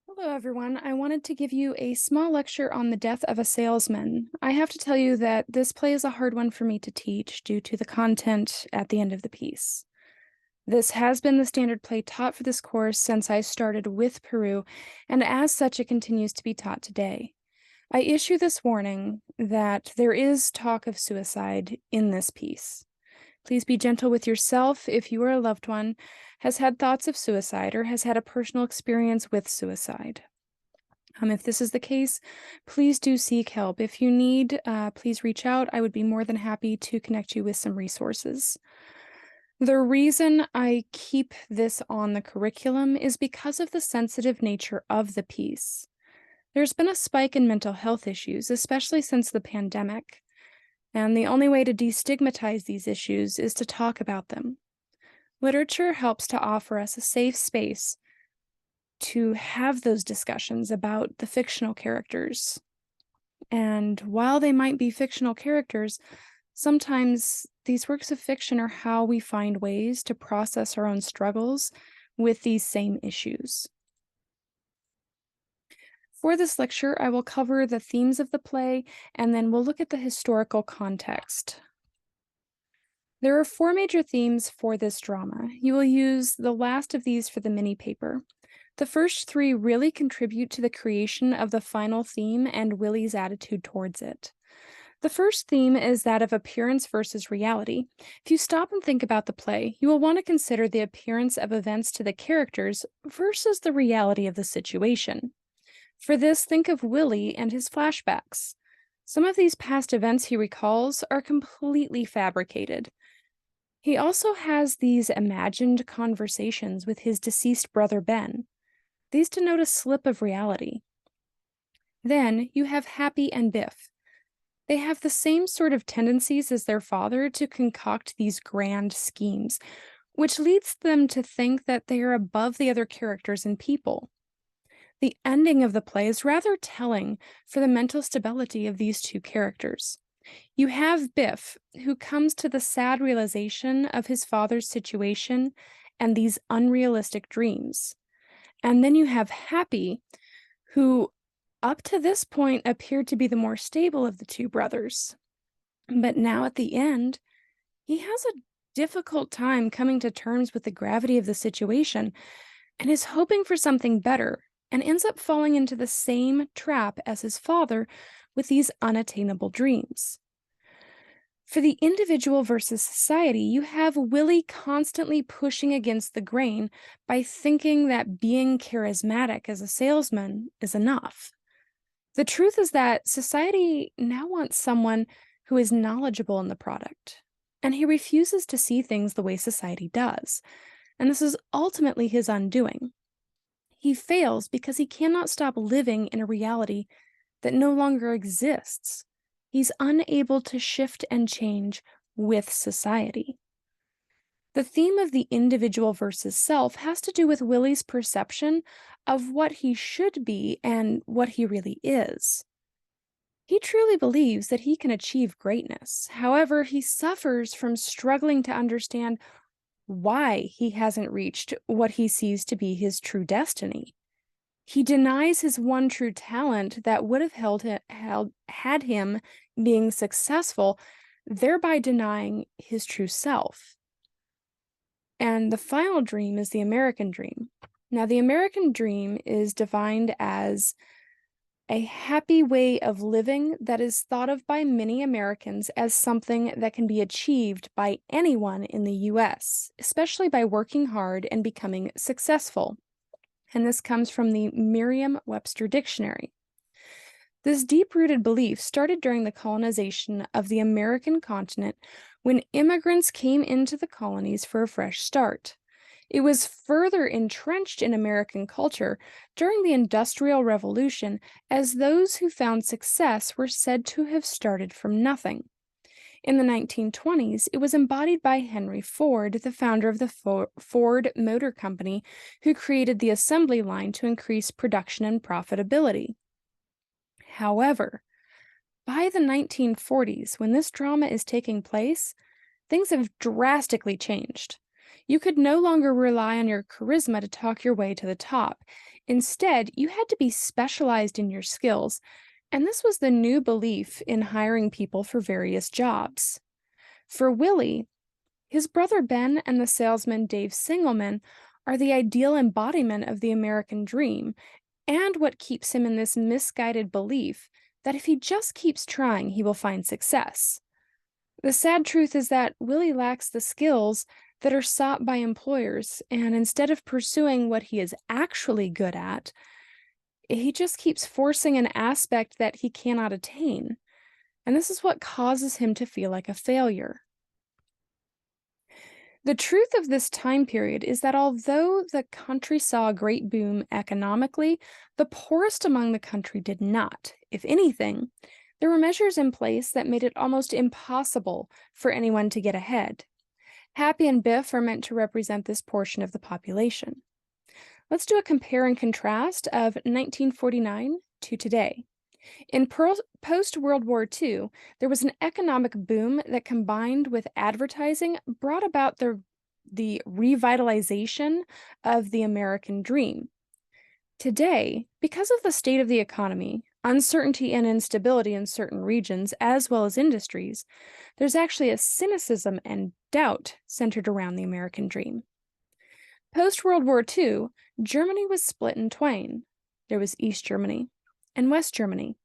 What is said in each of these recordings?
Hello, everyone. I wanted to give you a small lecture on the death of a salesman. I have to tell you that this play is a hard one for me to teach due to the content at the end of the piece. This has been the standard play taught for this course since I started with Peru, and as such, it continues to be taught today. I issue this warning that there is talk of suicide in this piece. Please be gentle with yourself if you or a loved one has had thoughts of suicide or has had a personal experience with suicide. If this is the case, please do seek help. If you need, please reach out. I would be more than happy to connect you with some resources. The reason I keep this on the curriculum is because of the sensitive nature of the piece. There's been a spike in mental health issues, especially since the pandemic, and the only way to destigmatize these issues is to talk about them. Literature helps to offer us a safe space to have those discussions about the fictional characters. And while they might be fictional characters, sometimes these works of fiction are how we find ways to process our own struggles with these same issues. For this lecture, I will cover the themes of the play, and then we'll look at the historical context. There are four major themes for this drama. You will use the last of these for the mini paper. The first three really contribute to the creation of the final theme and Willie's attitude towards it. The first theme is that of appearance versus reality. If you stop and think about the play, you will want to consider the appearance of events to the characters versus the reality of the situation. For this, think of Willie and his flashbacks. Some of these past events he recalls are completely fabricated. He also has these imagined conversations with his deceased brother Ben. These denote a slip of reality. Then you have Happy and Biff. They have the same sort of tendencies as their father to concoct these grand schemes, which leads them to think that they are above the other characters and people. The ending of the play is rather telling for the mental stability of these two characters. You have Biff, who comes to the sad realization of his father's situation and these unrealistic dreams. And then you have Happy, who up to this point appeared to be the more stable of the two brothers. But now at the end, he has a difficult time coming to terms with the gravity of the situation and is hoping for something better and ends up falling into the same trap as his father with these unattainable dreams. For the individual versus society, you have Willie constantly pushing against the grain by thinking that being charismatic as a salesman is enough. The truth is that society now wants someone who is knowledgeable in the product, and he refuses to see things the way society does, and this is ultimately his undoing. He fails because he cannot stop living in a reality that no longer exists. He's unable to shift and change with society. The theme of the individual versus self has to do with Willie's perception of what he should be and what he really is. He truly believes that he can achieve greatness. However, he suffers from struggling to understand why he hasn't reached what he sees to be his true destiny. He denies his one true talent that would have had him being successful, thereby denying his true self. And the final dream is the American dream. Now, the American dream is defined as a happy way of living that is thought of by many Americans as something that can be achieved by anyone in the US, especially by working hard and becoming successful. And this comes from the Merriam-Webster Dictionary. This deep-rooted belief started during the colonization of the American continent when immigrants came into the colonies for a fresh start. It was further entrenched in American culture during the Industrial Revolution, as those who found success were said to have started from nothing. In the 1920s, it was embodied by Henry Ford, the founder of the Ford Motor Company, who created the assembly line to increase production and profitability. However, by the 1940s, when this drama is taking place, things have drastically changed. You could no longer rely on your charisma to talk your way to the top. Instead, you had to be specialized in your skills, and this was the new belief in hiring people for various jobs. For Willie, his brother Ben and the salesman Dave Singelman are the ideal embodiment of the American dream and what keeps him in this misguided belief that if he just keeps trying, he will find success. The sad truth is that Willie lacks the skills that are sought by employers, and instead of pursuing what he is actually good at, he just keeps forcing an aspect that he cannot attain. And this is what causes him to feel like a failure. The truth of this time period is that although the country saw a great boom economically, the poorest among the country did not. If anything, there were measures in place that made it almost impossible for anyone to get ahead. Happy and Biff are meant to represent this portion of the population. Let's do a compare and contrast of 1949 to today. In post-World War II, there was an economic boom that combined with advertising brought about the revitalization of the American dream. Today, because of the state of the economy, uncertainty and instability in certain regions as well as industries, there's actually a cynicism and doubt centered around the American dream. Post-World War II, Germany was split in twain. There was East Germany and West Germany.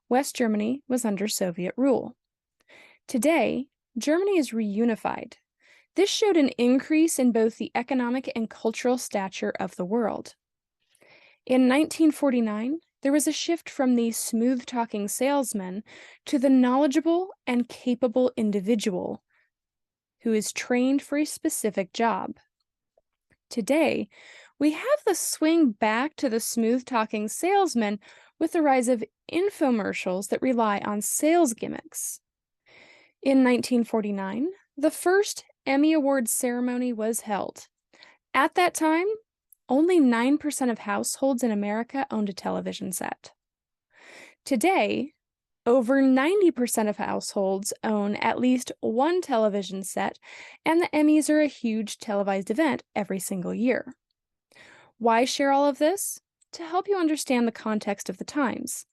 West Germany was under Soviet rule. Today, Germany is reunified. This showed an increase in both the economic and cultural stature of the world. In 1949, there was a shift from the smooth-talking salesman to the knowledgeable and capable individual who is trained for a specific job. Today, we have the swing back to the smooth-talking salesman with the rise of infomercials that rely on sales gimmicks. In 1949, the first Emmy Awards ceremony was held. At that time, only 9% of households in America owned a television set. Today, over 90% of households own at least one television set, and the Emmys are a huge televised event every single year. Why share all of this? To help you understand the context of the times.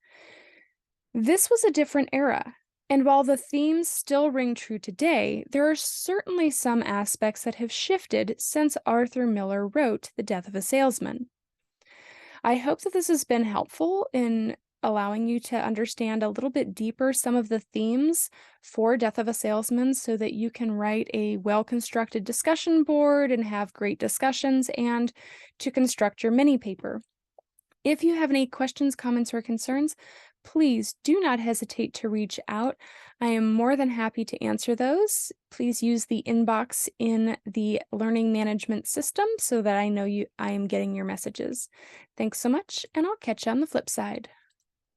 This was a different era, and while the themes still ring true today, there are certainly some aspects that have shifted since Arthur Miller wrote The Death of a Salesman. I hope that this has been helpful in allowing you to understand a little bit deeper some of the themes for Death of a Salesman so that you can write a well-constructed discussion board and have great discussions and to construct your mini paper. If you have any questions, comments, or concerns, please do not hesitate to reach out. I am more than happy to answer those. Please use the inbox in the learning management system so that I know I am getting your messages. Thanks so much, and I'll catch you on the flip side.